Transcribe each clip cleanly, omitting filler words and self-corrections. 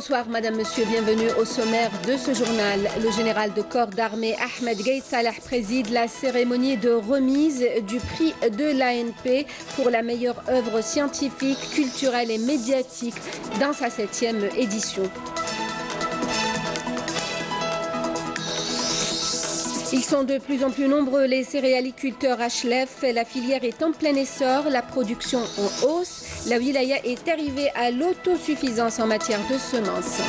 Bonsoir Madame, Monsieur, bienvenue au sommaire de ce journal. Le général de corps d'armée Ahmed Gaïd Salah préside la cérémonie de remise du prix de l'ANP pour la meilleure œuvre scientifique, culturelle et médiatique dans sa 7e édition. Ils sont de plus en plus nombreux, les céréaliculteurs HLF. La filière est en plein essor, la production en hausse. La wilaya est arrivée à l'autosuffisance en matière de semences.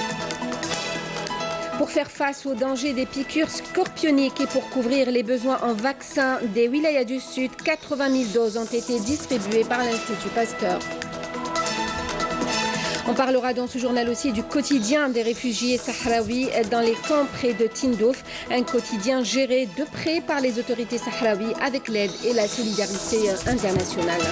Pour faire face aux dangers des piqûres scorpioniques et pour couvrir les besoins en vaccins des wilayas du Sud, 80 000 doses ont été distribuées par l'Institut Pasteur. On parlera dans ce journal aussi du quotidien des réfugiés sahraouis dans les camps près de Tindouf, un quotidien géré de près par les autorités sahraouies avec l'aide et la solidarité internationale.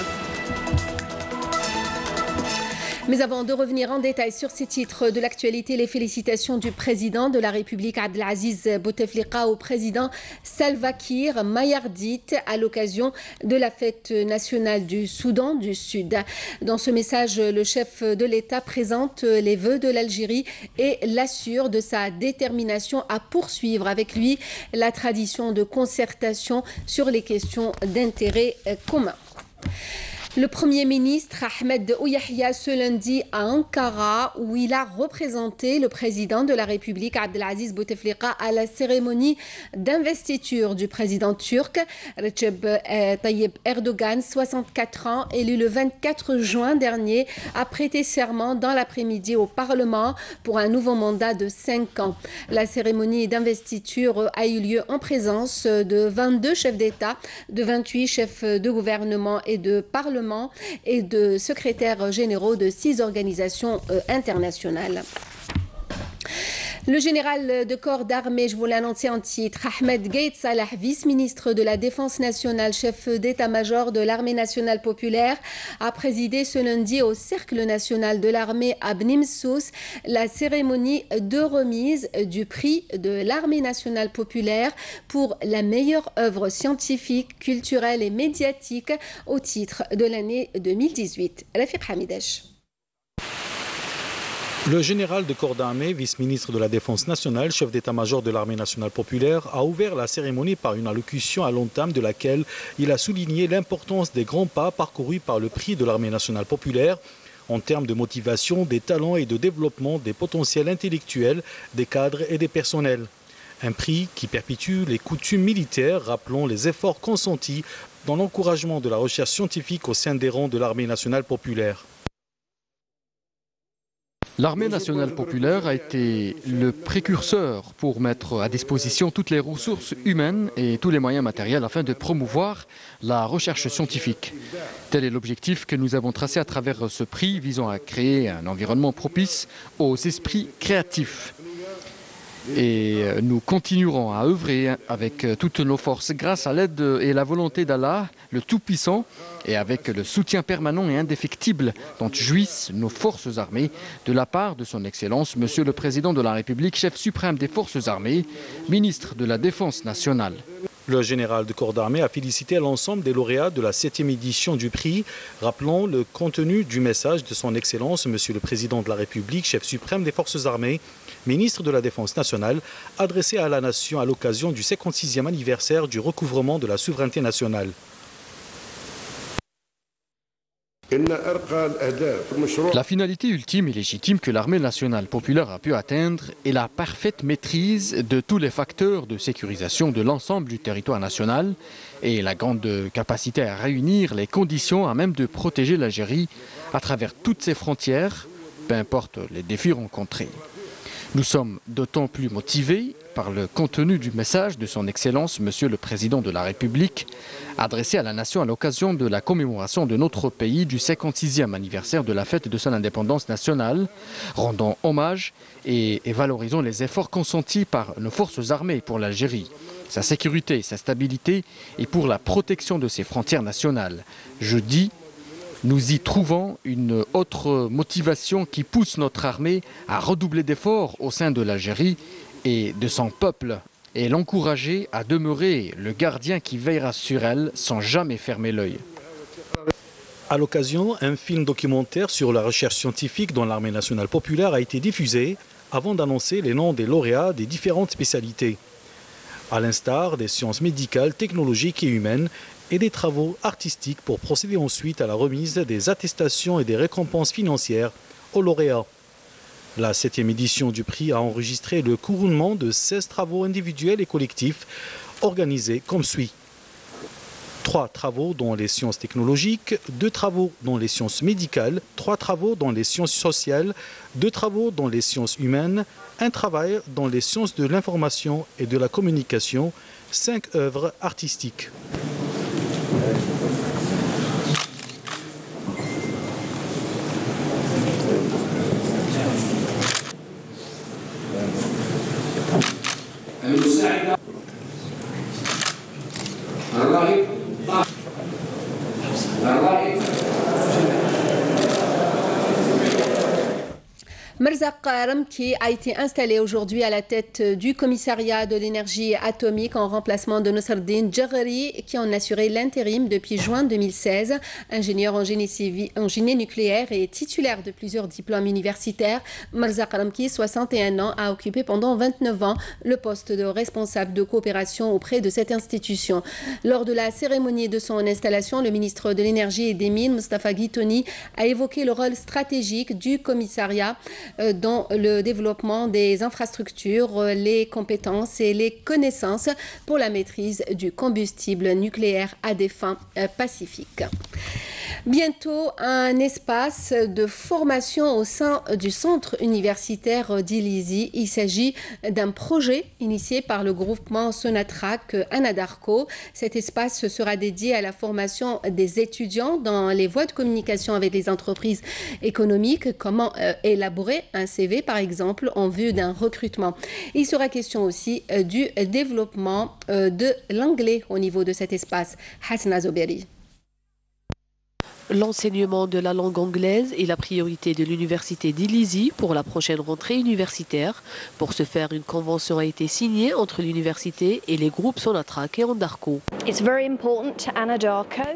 Mais avant de revenir en détail sur ces titres de l'actualité, les félicitations du président de la République Abdelaziz Bouteflika au président Salva Kiir Mayardit à l'occasion de la fête nationale du Soudan du Sud. Dans ce message, le chef de l'État présente les vœux de l'Algérie et l'assure de sa détermination à poursuivre avec lui la tradition de concertation sur les questions d'intérêt commun. Le Premier ministre Ahmed Ouyahia ce lundi à Ankara où il a représenté le président de la République Abdelaziz Bouteflika à la cérémonie d'investiture du président turc Recep Tayyip Erdogan, 64 ans, élu le 24 juin dernier, a prêté serment dans l'après-midi au Parlement pour un nouveau mandat de 5 ans. La cérémonie d'investiture a eu lieu en présence de 22 chefs d'État, de 28 chefs de gouvernement et de parlement et de secrétaires généraux de 6 organisations internationales. Le général de corps d'armée, je vous l'ai annoncé en titre, Ahmed Gaïd Salah, vice-ministre de la Défense nationale, chef d'état-major de l'armée nationale populaire, a présidé ce lundi au Cercle national de l'armée à Bnimsous la cérémonie de remise du prix de l'armée nationale populaire pour la meilleure œuvre scientifique, culturelle et médiatique au titre de l'année 2018. Rafiq Hamidesh. Le général de corps d'armée, vice-ministre de la Défense nationale, chef d'état-major de l'armée nationale populaire, a ouvert la cérémonie par une allocution à l'entame de laquelle il a souligné l'importance des grands pas parcourus par le prix de l'armée nationale populaire en termes de motivation, des talents et de développement des potentiels intellectuels, des cadres et des personnels. Un prix qui perpétue les coutumes militaires, rappelant les efforts consentis dans l'encouragement de la recherche scientifique au sein des rangs de l'armée nationale populaire. L'armée nationale populaire a été le précurseur pour mettre à disposition toutes les ressources humaines et tous les moyens matériels afin de promouvoir la recherche scientifique. Tel est l'objectif que nous avons tracé à travers ce prix visant à créer un environnement propice aux esprits créatifs. Et nous continuerons à œuvrer avec toutes nos forces grâce à l'aide et la volonté d'Allah, le Tout-Puissant, et avec le soutien permanent et indéfectible dont jouissent nos forces armées de la part de son Excellence, Monsieur le Président de la République, chef suprême des forces armées, ministre de la Défense nationale. Le général de corps d'armée a félicité l'ensemble des lauréats de la 7e édition du prix, rappelant le contenu du message de son Excellence, Monsieur le Président de la République, chef suprême des forces armées, ministre de la Défense nationale, adressé à la nation à l'occasion du 56e anniversaire du recouvrement de la souveraineté nationale. La finalité ultime et légitime que l'armée nationale populaire a pu atteindre est la parfaite maîtrise de tous les facteurs de sécurisation de l'ensemble du territoire national et la grande capacité à réunir les conditions à même de protéger l'Algérie à travers toutes ses frontières, peu importe les défis rencontrés. Nous sommes d'autant plus motivés par le contenu du message de son Excellence, Monsieur le Président de la République, adressé à la nation à l'occasion de la commémoration de notre pays du 56e anniversaire de la fête de son indépendance nationale, rendant hommage et valorisant les efforts consentis par nos forces armées pour l'Algérie, sa sécurité, sa stabilité et pour la protection de ses frontières nationales. Je dis, nous y trouvons une autre motivation qui pousse notre armée à redoubler d'efforts au sein de l'Algérie et de son peuple et l'encourager à demeurer le gardien qui veillera sur elle sans jamais fermer l'œil. À l'occasion, un film documentaire sur la recherche scientifique dans l'armée nationale populaire a été diffusé avant d'annoncer les noms des lauréats des différentes spécialités, à l'instar des sciences médicales, technologiques et humaines et des travaux artistiques pour procéder ensuite à la remise des attestations et des récompenses financières aux lauréats. La 7e édition du prix a enregistré le couronnement de 16 travaux individuels et collectifs organisés comme suit. 3 travaux dans les sciences technologiques, 2 travaux dans les sciences médicales, 3 travaux dans les sciences sociales, 2 travaux dans les sciences humaines, 1 travail dans les sciences de l'information et de la communication, 5 œuvres artistiques. Merzaq Ramki a été installé aujourd'hui à la tête du commissariat de l'énergie atomique en remplacement de Nosreddin Djaghari qui en assurait l'intérim depuis juin 2016. Ingénieur en génie nucléaire et titulaire de plusieurs diplômes universitaires, Merzaq Ramki, 61 ans, a occupé pendant 29 ans le poste de responsable de coopération auprès de cette institution. Lors de la cérémonie de son installation, le ministre de l'énergie et des mines, Mostafa Guitouni, a évoqué le rôle stratégique du commissariat dans le développement des infrastructures, les compétences et les connaissances pour la maîtrise du combustible nucléaire à des fins pacifiques. Bientôt, un espace de formation au sein du centre universitaire d'Ilizy. Il s'agit d'un projet initié par le groupement Sonatrach Anadarko. Cet espace sera dédié à la formation des étudiants dans les voies de communication avec les entreprises économiques, comment élaborer un CV par exemple en vue d'un recrutement. Il sera question aussi du développement de l'anglais au niveau de cet espace. Hasna Zoberi. L'enseignement de la langue anglaise est la priorité de l'université d'Ilizy pour la prochaine rentrée universitaire. Pour ce faire, une convention a été signée entre l'université et les groupes Sonatrach et Anadarko.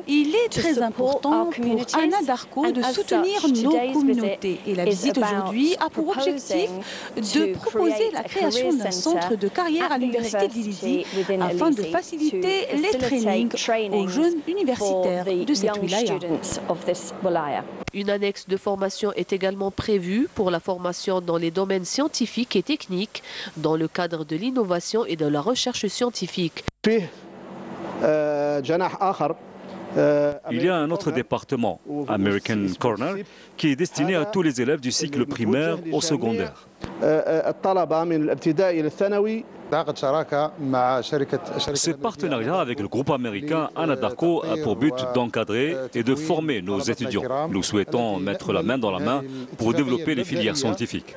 Il est très important pour Anadarko de soutenir nos communautés. Et la visite aujourd'hui a pour objectif de proposer la création d'un centre de carrière à l'université d'Ilizy afin de faciliter les trainings aux jeunes universitaires de cette wilaya. Une annexe de formation est également prévue pour la formation dans les domaines scientifiques et techniques, dans le cadre de l'innovation et de la recherche scientifique. Il y a un autre département, American Corner, qui est destiné à tous les élèves du cycle primaire au secondaire. Ce partenariat avec le groupe américain Anadarko a pour but d'encadrer et de former nos étudiants. Nous souhaitons mettre la main dans la main pour développer les filières scientifiques.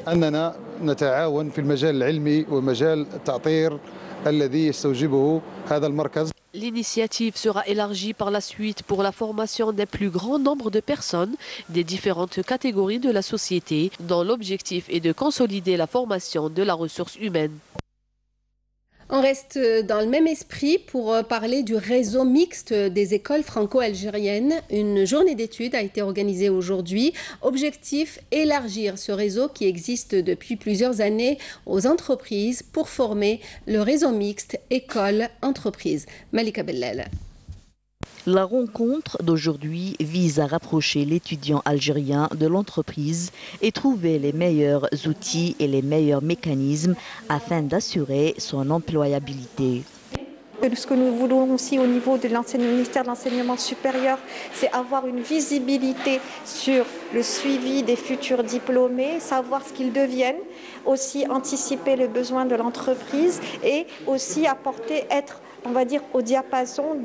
L'initiative sera élargie par la suite pour la formation d'un plus grand nombre de personnes des différentes catégories de la société, dont l'objectif est de consolider la formation de la ressource humaine. On reste dans le même esprit pour parler du réseau mixte des écoles franco-algériennes. Une journée d'études a été organisée aujourd'hui. Objectif, élargir ce réseau qui existe depuis plusieurs années aux entreprises pour former le réseau mixte école-entreprise. Malika Bellel. La rencontre d'aujourd'hui vise à rapprocher l'étudiant algérien de l'entreprise et trouver les meilleurs outils et les meilleurs mécanismes afin d'assurer son employabilité. Ce que nous voulons aussi au niveau de ministère de l'enseignement supérieur, c'est avoir une visibilité sur le suivi des futurs diplômés, savoir ce qu'ils deviennent, aussi anticiper les besoins de l'entreprise et aussi être, on va dire, au diapason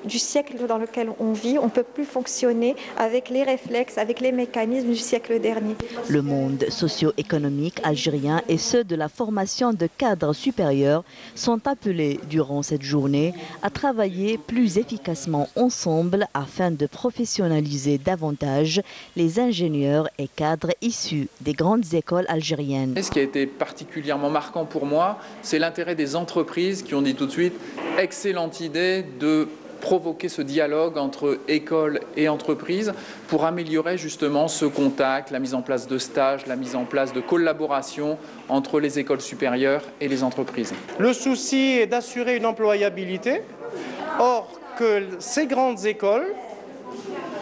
du siècle dans lequel on vit. On ne peut plus fonctionner avec les réflexes, avec les mécanismes du siècle dernier. Le monde socio-économique algérien et ceux de la formation de cadres supérieurs sont appelés durant cette journée à travailler plus efficacement ensemble afin de professionnaliser davantage les ingénieurs et cadres issus des grandes écoles algériennes. Ce qui a été particulièrement marquant pour moi, c'est l'intérêt des entreprises qui ont dit tout de suite excellente idée de provoquer ce dialogue entre école et entreprise pour améliorer justement ce contact, la mise en place de stages, la mise en place de collaboration entre les écoles supérieures et les entreprises. Le souci est d'assurer une employabilité, or que ces grandes écoles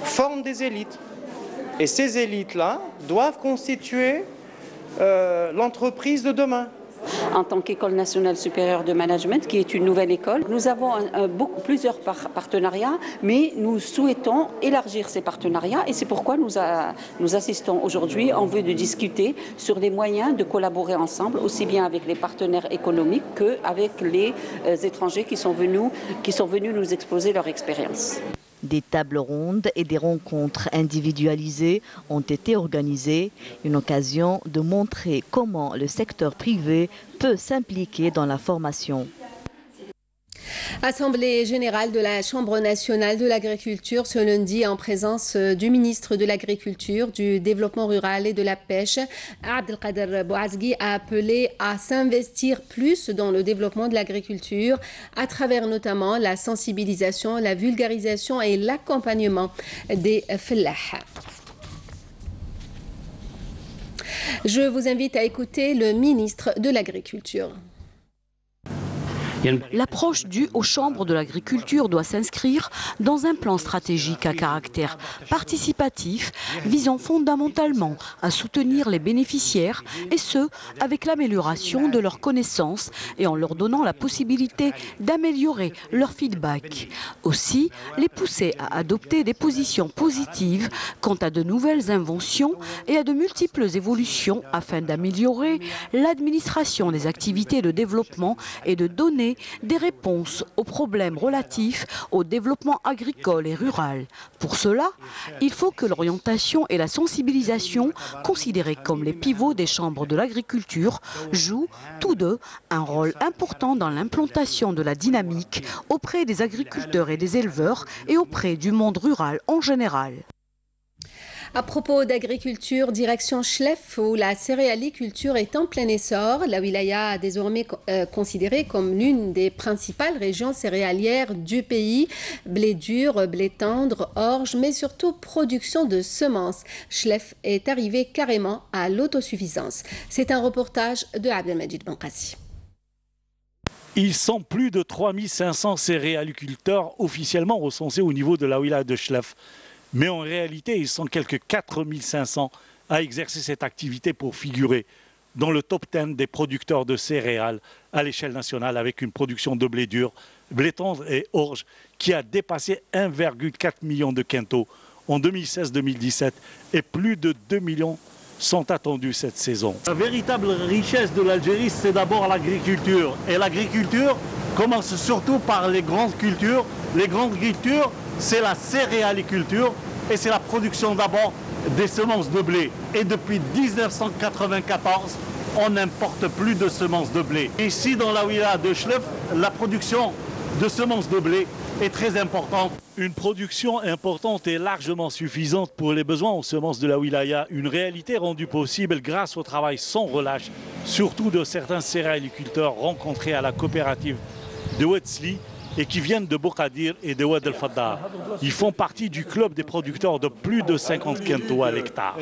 forment des élites. Et ces élites-là doivent constituer l'entreprise de demain. En tant qu'École nationale supérieure de management, qui est une nouvelle école, nous avons plusieurs partenariats, mais nous souhaitons élargir ces partenariats et c'est pourquoi nous assistons aujourd'hui en vue de discuter sur les moyens de collaborer ensemble, aussi bien avec les partenaires économiques qu'avec les étrangers qui sont venus nous exposer leur expérience. Des tables rondes et des rencontres individualisées ont été organisées, une occasion de montrer comment le secteur privé peut s'impliquer dans la formation. Assemblée générale de la Chambre nationale de l'agriculture ce lundi en présence du ministre de l'Agriculture, du Développement rural et de la Pêche. Abdelkader Bouazgui a appelé à s'investir plus dans le développement de l'agriculture à travers notamment la sensibilisation, la vulgarisation et l'accompagnement des fellahs. Je vous invite à écouter le ministre de l'Agriculture. L'approche due aux chambres de l'agriculture doit s'inscrire dans un plan stratégique à caractère participatif visant fondamentalement à soutenir les bénéficiaires et ce, avec l'amélioration de leurs connaissances et en leur donnant la possibilité d'améliorer leur feedback. Aussi, les pousser à adopter des positions positives quant à de nouvelles inventions et à de multiples évolutions afin d'améliorer l'administration des activités de développement et de donner des réponses aux problèmes relatifs au développement agricole et rural. Pour cela, il faut que l'orientation et la sensibilisation, considérées comme les pivots des chambres de l'agriculture, jouent tous deux un rôle important dans l'implantation de la dynamique auprès des agriculteurs et des éleveurs et auprès du monde rural en général. À propos d'agriculture, direction Chlef, où la céréaliculture est en plein essor. La wilaya est désormais considérée comme l'une des principales régions céréalières du pays. Blé dur, blé tendre, orge, mais surtout production de semences. Chlef est arrivé carrément à l'autosuffisance. C'est un reportage de Abdelmajid Benkassi. Ils sont plus de 3500 céréaliculteurs officiellement recensés au niveau de la wilaya de Chlef. Mais en réalité, ils sont quelques 4500 à exercer cette activité pour figurer dans le top 10 des producteurs de céréales à l'échelle nationale avec une production de blé dur, blé tendre et orge qui a dépassé 1,4 million de quintaux en 2016-2017 et plus de 2 millions sont attendus cette saison. La véritable richesse de l'Algérie, c'est d'abord l'agriculture. Et l'agriculture commence surtout par les grandes cultures. Les grandes cultures, c'est la céréaliculture et c'est la production d'abord des semences de blé. Et depuis 1994, on n'importe plus de semences de blé. Ici, dans la wilaya de Chlef, la production de semences de blé est très importante. Une production importante et largement suffisante pour les besoins en semences de la wilaya. Une réalité rendue possible grâce au travail sans relâche, surtout de certains céréaliculteurs rencontrés à la coopérative de Ouetzli et qui viennent de Bokadir et de Oued el-Fadda. Ils font partie du club des producteurs de plus de 50 quintaux à l'hectare.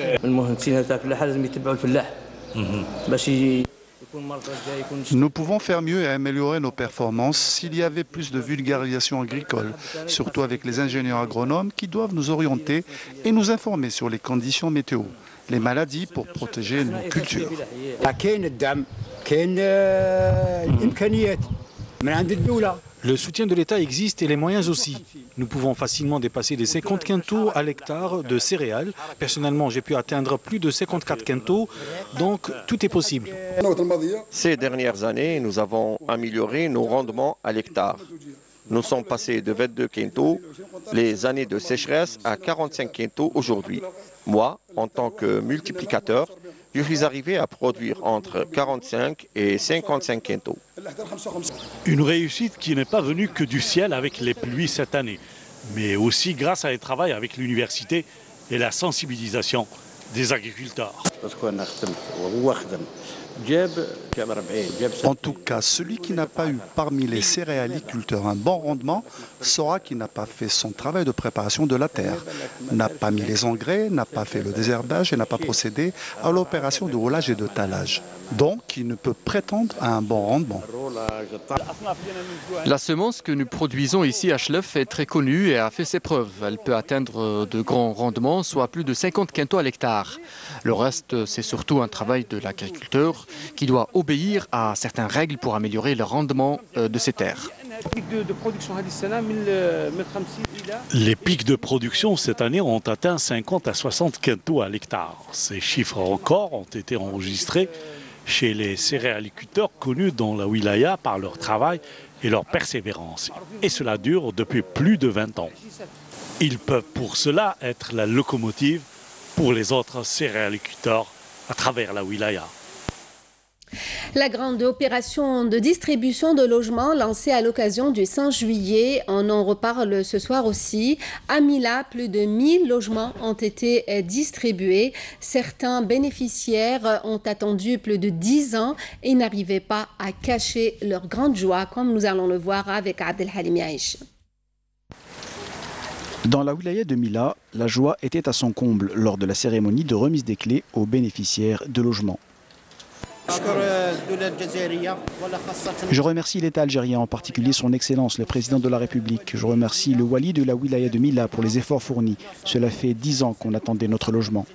Nous pouvons faire mieux et améliorer nos performances s'il y avait plus de vulgarisation agricole, surtout avec les ingénieurs agronomes qui doivent nous orienter et nous informer sur les conditions météo, les maladies pour protéger nos cultures. Le soutien de l'État existe et les moyens aussi. Nous pouvons facilement dépasser les 50 quintaux à l'hectare de céréales. Personnellement, j'ai pu atteindre plus de 54 quintaux, donc tout est possible. Ces dernières années, nous avons amélioré nos rendements à l'hectare. Nous sommes passés de 22 quintaux les années de sécheresse à 45 quintaux aujourd'hui. Moi, en tant que multiplicateur, je suis arrivé à produire entre 45 et 55 quintaux. Une réussite qui n'est pas venue que du ciel avec les pluies cette année, mais aussi grâce à un travail avec l'université et la sensibilisation des agriculteurs. En tout cas, celui qui n'a pas eu parmi les céréaliculteurs un bon rendement saura qu'il n'a pas fait son travail de préparation de la terre, n'a pas mis les engrais, n'a pas fait le désherbage et n'a pas procédé à l'opération de roulage et de talage. Donc, il ne peut prétendre à un bon rendement. La semence que nous produisons ici à Chlef est très connue et a fait ses preuves. Elle peut atteindre de grands rendements, soit plus de 50 quintaux à l'hectare. Le reste, c'est surtout un travail de l'agriculteur qui doit obéir à certaines règles pour améliorer le rendement de ses terres. Les pics de production cette année ont atteint 50 à 60 quintaux à l'hectare. Ces chiffres records ont été enregistrés chez les céréaliculteurs connus dans la wilaya par leur travail et leur persévérance. Et cela dure depuis plus de 20 ans. Ils peuvent pour cela être la locomotive pour les autres céréaliculteurs à travers la wilaya. La grande opération de distribution de logements lancée à l'occasion du 5 juillet, on en reparle ce soir aussi. À Mila, plus de 1000 logements ont été distribués. Certains bénéficiaires ont attendu plus de 10 ans et n'arrivaient pas à cacher leur grande joie, comme nous allons le voir avec Abdel Halim Yaïch. Dans la wilaya de Mila, la joie était à son comble lors de la cérémonie de remise des clés aux bénéficiaires de logements. Je remercie l'État algérien, en particulier son Excellence, le Président de la République. Je remercie le Wali de la wilaya de Mila pour les efforts fournis. Cela fait 10 ans qu'on attendait notre logement.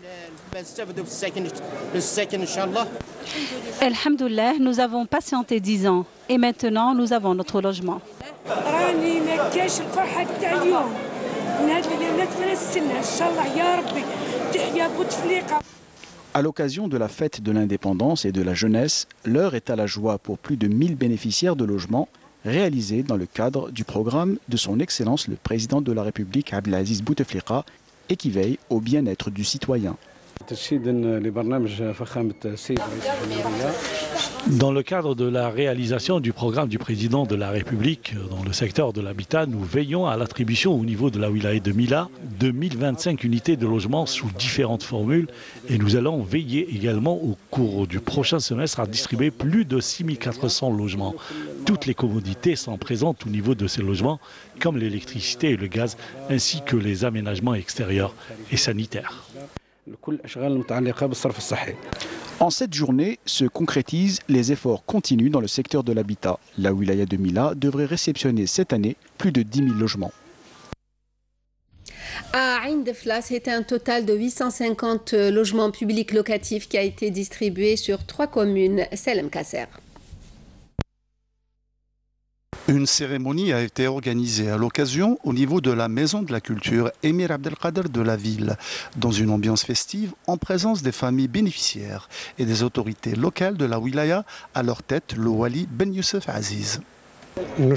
Alhamdoulilah, nous avons patienté 10 ans et maintenant nous avons notre logement. À l'occasion de la fête de l'indépendance et de la jeunesse, l'heure est à la joie pour plus de 1000 bénéficiaires de logements réalisés dans le cadre du programme de son Excellence le Président de la République Abdelaziz Bouteflika et qui veille au bien-être du citoyen. Dans le cadre de la réalisation du programme du président de la République dans le secteur de l'habitat, nous veillons à l'attribution au niveau de la wilaya de Mila de 1025 unités de logement sous différentes formules et nous allons veiller également au cours du prochain semestre à distribuer plus de 6400 logements. Toutes les commodités sont présentes au niveau de ces logements comme l'électricité et le gaz ainsi que les aménagements extérieurs et sanitaires. En cette journée se concrétisent les efforts continus dans le secteur de l'habitat. La wilaya de Mila devrait réceptionner cette année plus de 10 000 logements. À Ain Defla, c'est un total de 850 logements publics locatifs qui a été distribué sur 3 communes. Selem Kasser. Une cérémonie a été organisée à l'occasion au niveau de la Maison de la Culture Émir Abdelkader de la ville, dans une ambiance festive en présence des familles bénéficiaires et des autorités locales de la wilaya, à leur tête le Wali Ben Youssef Aziz. Nous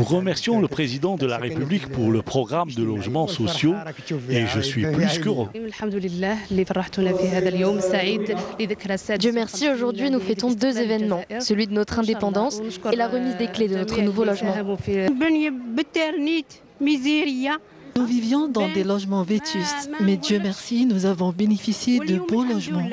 remercions le président de la République pour le programme de logements sociaux et je suis plus qu'heureux. Dieu merci, aujourd'hui nous fêtons 2 événements, celui de notre indépendance et la remise des clés de notre nouveau logement. Nous vivions dans des logements vétustes, mais Dieu merci, nous avons bénéficié de beaux logements.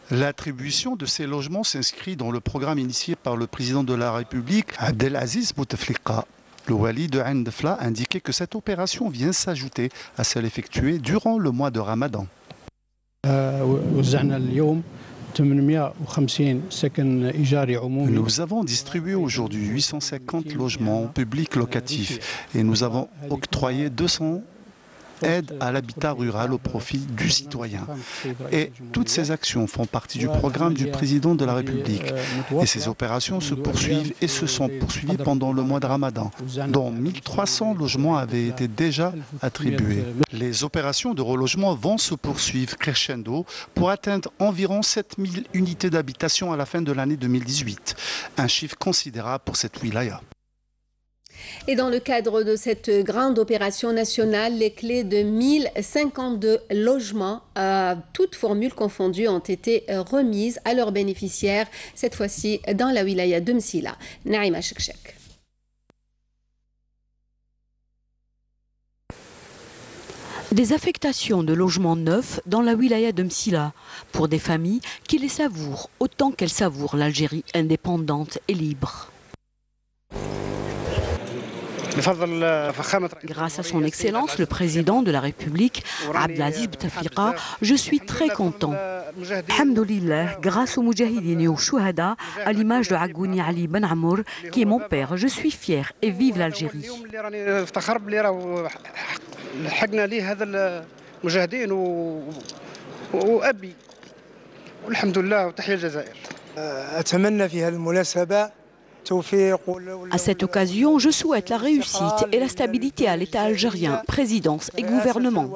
L'attribution de ces logements s'inscrit dans le programme initié par le président de la République, Abdelaziz Bouteflika. Le Wali de Ain Defla indiquait que cette opération vient s'ajouter à celle effectuée durant le mois de Ramadan. Nous avons distribué aujourd'hui 850 logements publics locatifs et nous avons octroyé 200 aide à l'habitat rural au profit du citoyen. Et toutes ces actions font partie du programme du président de la République. Et ces opérations se poursuivent et se sont poursuivies pendant le mois de Ramadan, dont 1300 logements avaient été déjà attribués. Les opérations de relogement vont se poursuivre crescendo pour atteindre environ 7000 unités d'habitation à la fin de l'année 2018. Un chiffre considérable pour cette wilaya. Et dans le cadre de cette grande opération nationale, les clés de 1052 logements, toutes formules confondues, ont été remises à leurs bénéficiaires, cette fois-ci dans la wilaya de Msila. Naïma Des affectations de logements neufs dans la wilaya de Msila pour des familles qui les savourent autant qu'elles savourent l'Algérie indépendante et libre. Grâce à son Excellence, le président de la République, Abdelaziz Bouteflika, je suis très content. Alhamdoulilah, grâce aux Moudjahidines et aux Chouhada, à l'image de Agouni Ali Ben Amour, qui est mon père, je suis fier et vive l'Algérie. À cette occasion, je souhaite la réussite et la stabilité à l'État algérien, présidence et gouvernement.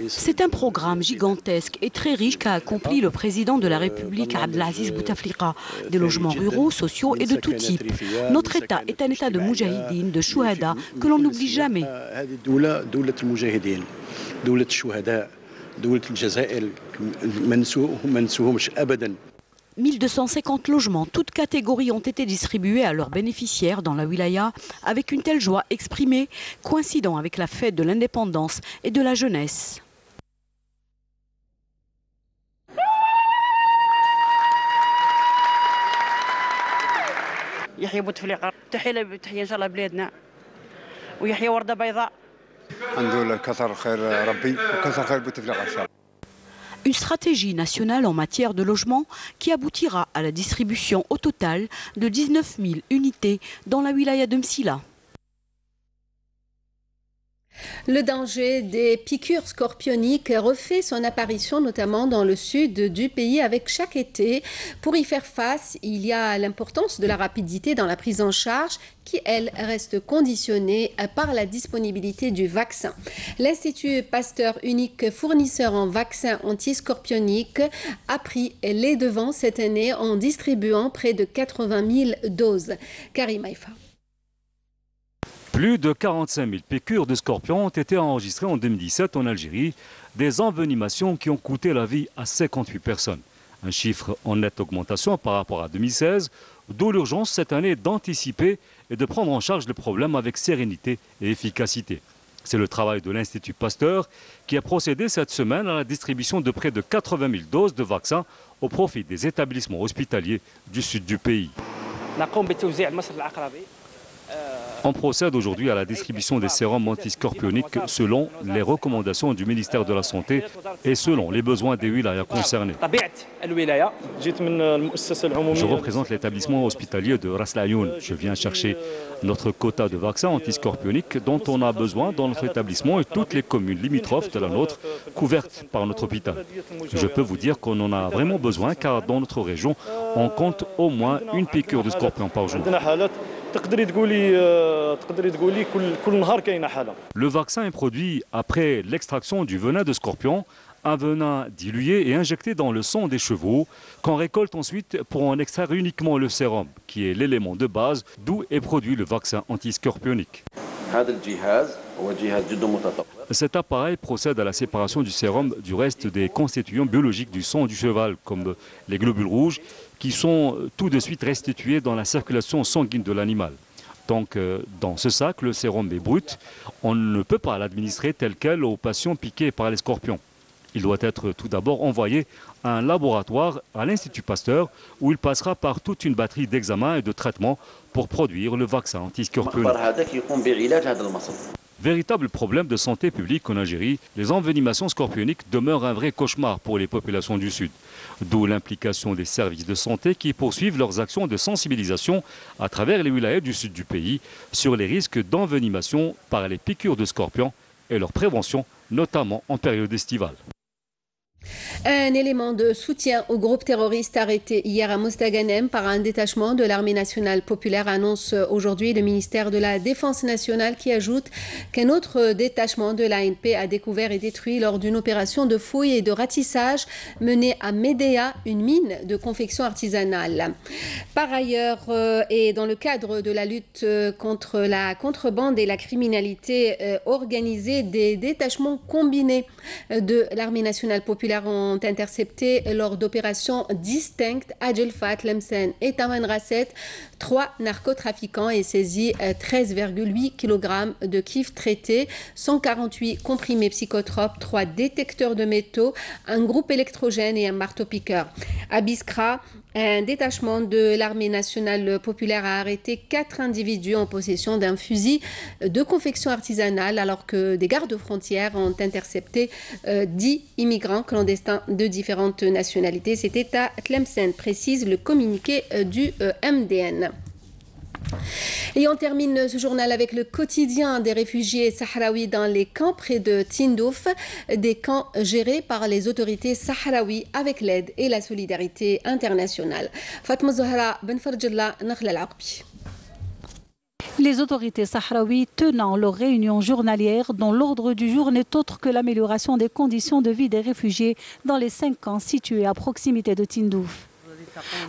C'est un programme gigantesque et très riche qu'a accompli le président de la République, Abdelaziz Bouteflika. Des logements ruraux, sociaux et de tout type. Notre État est un État de moudjahidines, de chouhada, que l'on n'oublie jamais. 1250 logements, toutes catégories ont été distribués à leurs bénéficiaires dans la wilaya avec une telle joie exprimée, coïncidant avec la fête de l'indépendance et de la jeunesse. Une stratégie nationale en matière de logement qui aboutira à la distribution au total de 19 000 unités dans la wilaya de Msila. Le danger des piqûres scorpioniques refait son apparition notamment dans le sud du pays avec chaque été. Pour y faire face, il y a l'importance de la rapidité dans la prise en charge qui, elle, reste conditionnée par la disponibilité du vaccin. L'Institut Pasteur, unique fournisseur en vaccins antiscorpioniques, a pris les devants cette année en distribuant près de 80 000 doses. Karim Haïfa. Plus de 45 000 piqûres de scorpions ont été enregistrées en 2017 en Algérie, des envenimations qui ont coûté la vie à 58 personnes. Un chiffre en nette augmentation par rapport à 2016, d'où l'urgence cette année d'anticiper et de prendre en charge le problème avec sérénité et efficacité. C'est le travail de l'Institut Pasteur qui a procédé cette semaine à la distribution de près de 80 000 doses de vaccins au profit des établissements hospitaliers du sud du pays. On procède aujourd'hui à la distribution des sérums antiscorpioniques selon les recommandations du ministère de la Santé et selon les besoins des wilayas concernés. Je représente l'établissement hospitalier de Ras El Ayoun. Je viens chercher notre quota de vaccins antiscorpioniques dont on a besoin dans notre établissement et toutes les communes limitrophes de la nôtre couvertes par notre hôpital. Je peux vous dire qu'on en a vraiment besoin car dans notre région, on compte au moins une piqûre de scorpion par jour. Le vaccin est produit après l'extraction du venin de scorpion, un venin dilué et injecté dans le sang des chevaux, qu'on récolte ensuite pour en extraire uniquement le sérum, qui est l'élément de base d'où est produit le vaccin antiscorpionique. Cet appareil procède à la séparation du sérum du reste des constituants biologiques du sang du cheval, comme les globules rouges, qui sont tout de suite restitués dans la circulation sanguine de l'animal. Donc, dans ce sac, le sérum est brut. On ne peut pas l'administrer tel quel aux patients piqués par les scorpions. Il doit être tout d'abord envoyé à un laboratoire à l'Institut Pasteur où il passera par toute une batterie d'examens et de traitements pour produire le vaccin antiscorpionique. Véritable problème de santé publique en Algérie, les envenimations scorpioniques demeurent un vrai cauchemar pour les populations du Sud. D'où l'implication des services de santé qui poursuivent leurs actions de sensibilisation à travers les wilayas du sud du pays sur les risques d'envenimation par les piqûres de scorpions et leur prévention, notamment en période estivale. Un élément de soutien au groupe terroriste arrêté hier à Mostaganem par un détachement de l'armée nationale populaire annonce aujourd'hui le ministère de la Défense nationale qui ajoute qu'un autre détachement de l'ANP a découvert et détruit lors d'une opération de fouille et de ratissage menée à Médéa, une mine de confection artisanale. Par ailleurs, et dans le cadre de la lutte contre la contrebande et la criminalité organisée, des détachements combinés de l'armée nationale populaire ont ont intercepté lors d'opérations distinctes à Djelfat, Tlemcen et Tamanrasset 3 narcotrafiquants et saisi 13,8 kg de kiff traité, 148 comprimés psychotropes, 3 détecteurs de métaux, un groupe électrogène et un marteau-piqueur. À Biskra, un détachement de l'armée nationale populaire a arrêté 4 individus en possession d'un fusil de confection artisanale alors que des gardes-frontières ont intercepté 10 immigrants clandestins de différentes nationalités. C'était à Tlemcen, précise le communiqué du MDN. Et on termine ce journal avec le quotidien des réfugiés sahraouis dans les camps près de Tindouf, des camps gérés par les autorités sahraouies avec l'aide et la solidarité internationale. Fatma Zahra Ben Farjallah, Nakhla Al-Aqbi. Les autorités sahraouies tenant leur réunion journalière dont l'ordre du jour n'est autre que l'amélioration des conditions de vie des réfugiés dans les 5 camps situés à proximité de Tindouf.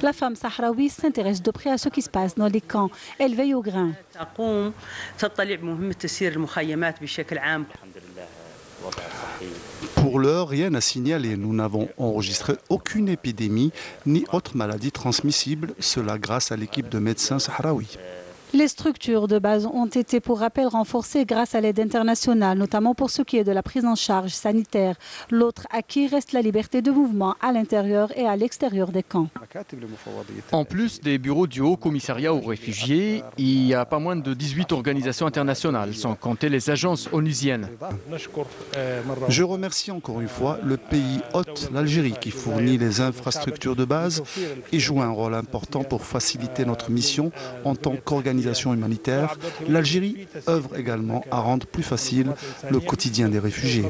La femme sahraoui s'intéresse de près à ce qui se passe dans les camps. Elle veille au grain. Pour l'heure, rien à signaler. Nous n'avons enregistré aucune épidémie ni autre maladie transmissible, cela grâce à l'équipe de médecins sahraouis. Les structures de base ont été pour rappel renforcées grâce à l'aide internationale, notamment pour ce qui est de la prise en charge sanitaire. L'autre acquis reste la liberté de mouvement à l'intérieur et à l'extérieur des camps. En plus des bureaux du Haut Commissariat aux réfugiés, il y a pas moins de 18 organisations internationales, sans compter les agences onusiennes. Je remercie encore une fois le pays hôte, l'Algérie, qui fournit les infrastructures de base et joue un rôle important pour faciliter notre mission en tant qu'organisation humanitaire. L'Algérie œuvre également à rendre plus facile le quotidien des réfugiés.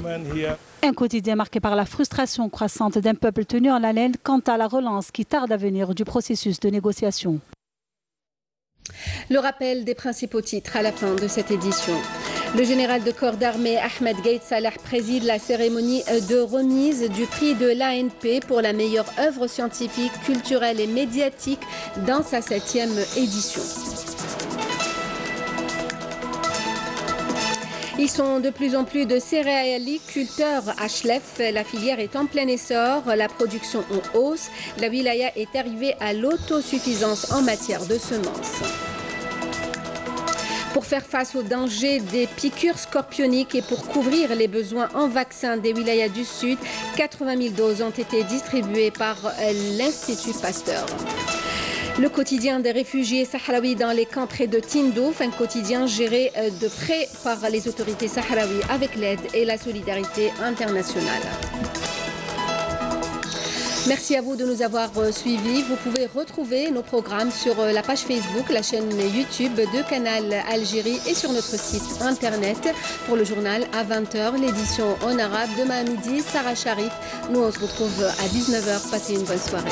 Un quotidien marqué par la frustration croissante d'un peuple tenu en haleine quant à la relance qui tarde à venir du processus de négociation. Le rappel des principaux titres à la fin de cette édition. Le général de corps d'armée Ahmed Gaït Salah préside la cérémonie de remise du prix de l'ANP pour la meilleure œuvre scientifique, culturelle et médiatique dans sa 7e édition. Ils sont de plus en plus de céréaliculteurs à Chlef. La filière est en plein essor, la production en hausse. La wilaya est arrivée à l'autosuffisance en matière de semences. Pour faire face aux dangers des piqûres scorpioniques et pour couvrir les besoins en vaccins des wilayas du Sud, 80 000 doses ont été distribuées par l'Institut Pasteur. Le quotidien des réfugiés sahraouis dans les camps près de Tindouf, un quotidien géré de près par les autorités sahraouies avec l'aide et la solidarité internationale. Merci à vous de nous avoir suivis. Vous pouvez retrouver nos programmes sur la page Facebook, la chaîne YouTube de Canal Algérie et sur notre site internet. Pour le journal à 20h, l'édition en arabe. Demain à midi, Sarah Sharif. Nous on se retrouve à 19h. Passez une bonne soirée.